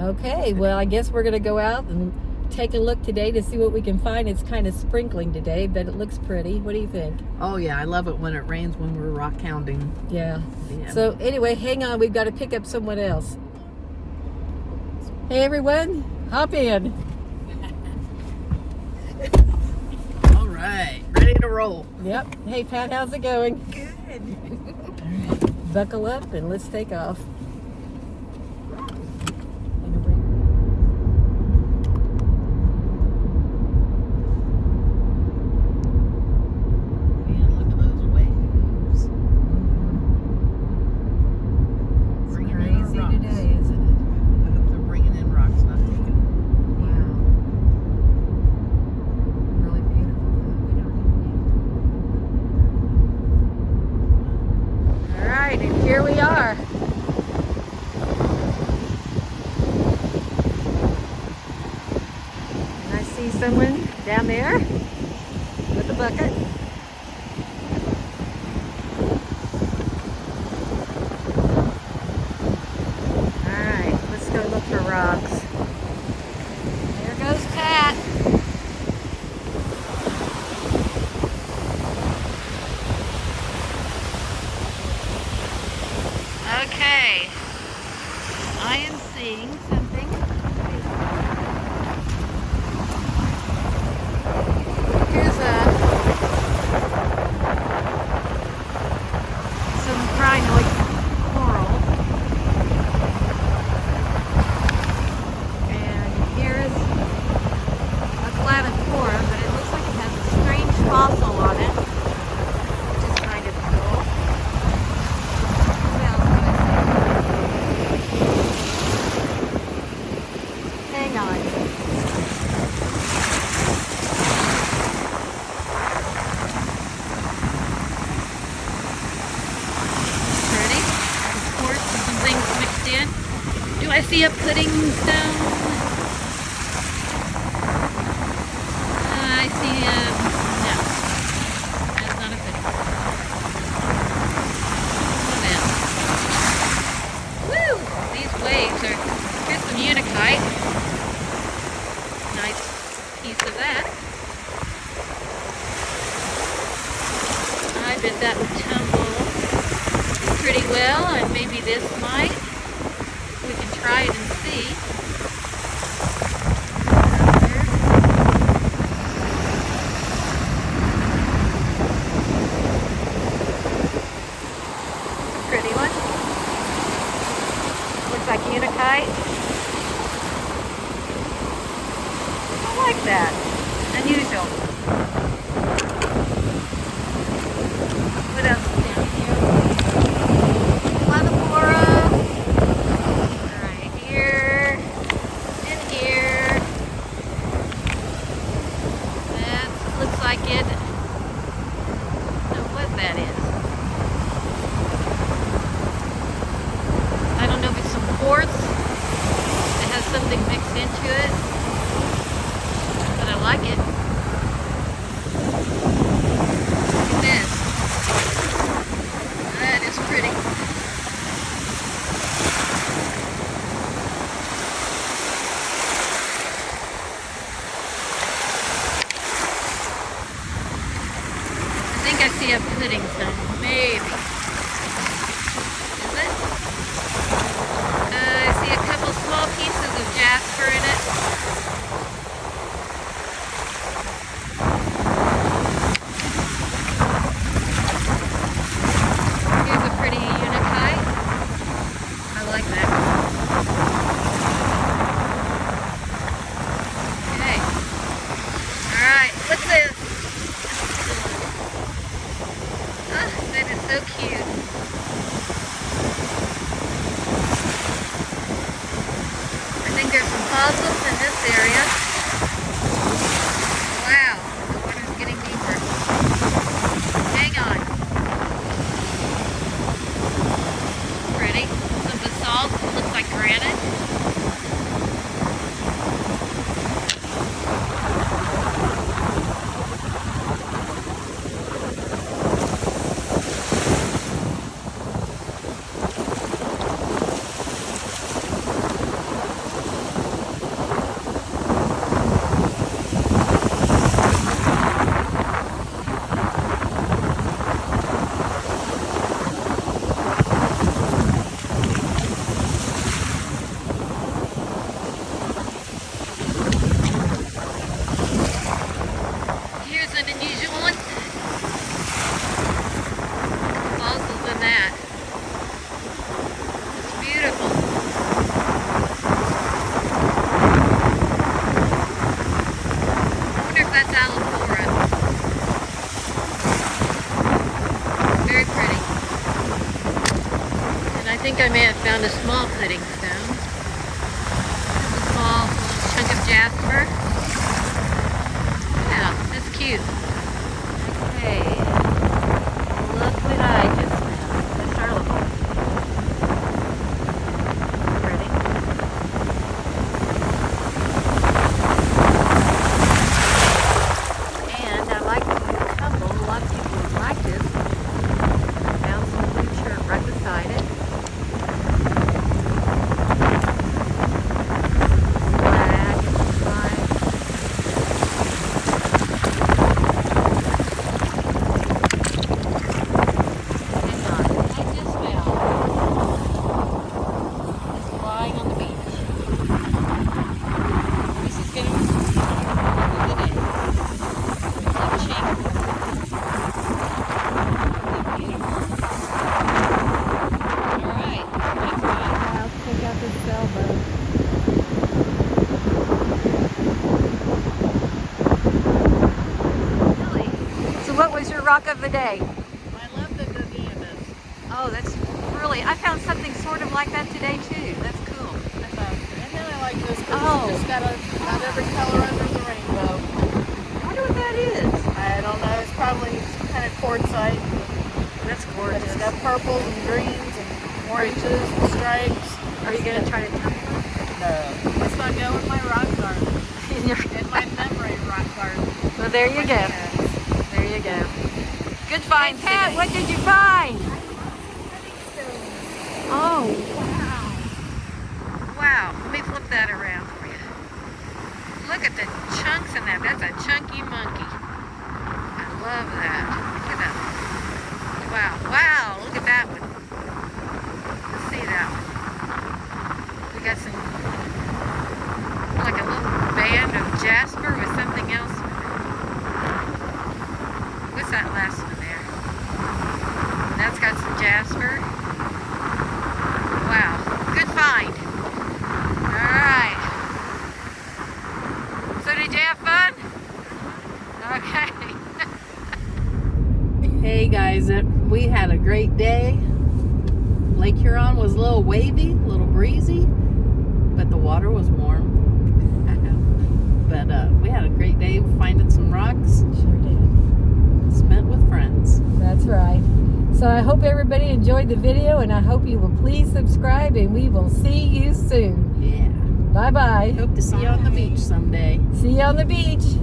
Okay, well, I guess we're going to go out and take a look today to see what we can find. It's kind of sprinkling today, but it looks pretty. What do you think? Oh, yeah. I love it when it rains when we're rock hounding. Yeah. So, anyway, hang on. We've got to pick up someone else. Hey, everyone. Hop in. All right. Ready to roll. Yep. Hey, Pat, how's it going? Good. Buckle up and let's take off. Here we are. And I see someone down there with a bucket. All right, let's go look for rocks. There goes Pat. Okay, I am seeing something. Here's some crinoid coral, and here's a clavicorum, but it looks like it has a strange fossil on it, which is kind of cool. Hang on. Pretty. Of course, some things mixed in. Do I see a pudding stone? I see no. That's not a pudding. Woo! These waves are. Here's some unikite. Nice piece of that. I bet that would tumble pretty well, and maybe this might. We can try it and see. Pretty one. Looks like unikite. I like that. Unusual. What else is down here? Clavicorum. Right here. In here. That looks like it. I don't know what that is. I don't know if it's some quartz. It has something mixed into it. I like it. Look at this. That is pretty. I think I see a pudding stone. Maybe. Is it? I see a couple small pieces of jasper in it. Fossils in this area. Wow, the water's getting deeper. Hang on. Pretty. Some basalt, looks like granite. rock of the day? I love the Gowgandas. Oh, that's really, I found something sort of like that today too. That's cool. And then I like this because Oh. it's just got every color under the rainbow. I wonder what that is. I don't know. It's probably some kind of quartzite. That's But gorgeous. it's got purples and greens and oranges and stripes. Are you going to try to tell me? No. Let's not go in my rock garden. In your... In my memory rock garden. Well, there you go. There you go. Good find, Pat. What did you find? Oh, wow. Wow. Let me flip that around for you. Look at the chunks in that. That's a chunky monkey. I love that. Look at that. Wow. Wow. Look at that one. Let's see that one. We got some, like a little band of jasper with something else. What's that last one there? That's got some jasper. Wow, good find. All right. So did you have fun? Okay. Hey guys, we had a great day. Lake Huron was a little wavy, a little breezy, but the water was warm. But we had a great day finding some rocks. Sure did. Spent with friends. That's right. So I hope everybody enjoyed the video, and I hope you will please subscribe, and we will see you soon. Yeah. Bye-bye. Hope to see you on the beach someday. See you on the beach.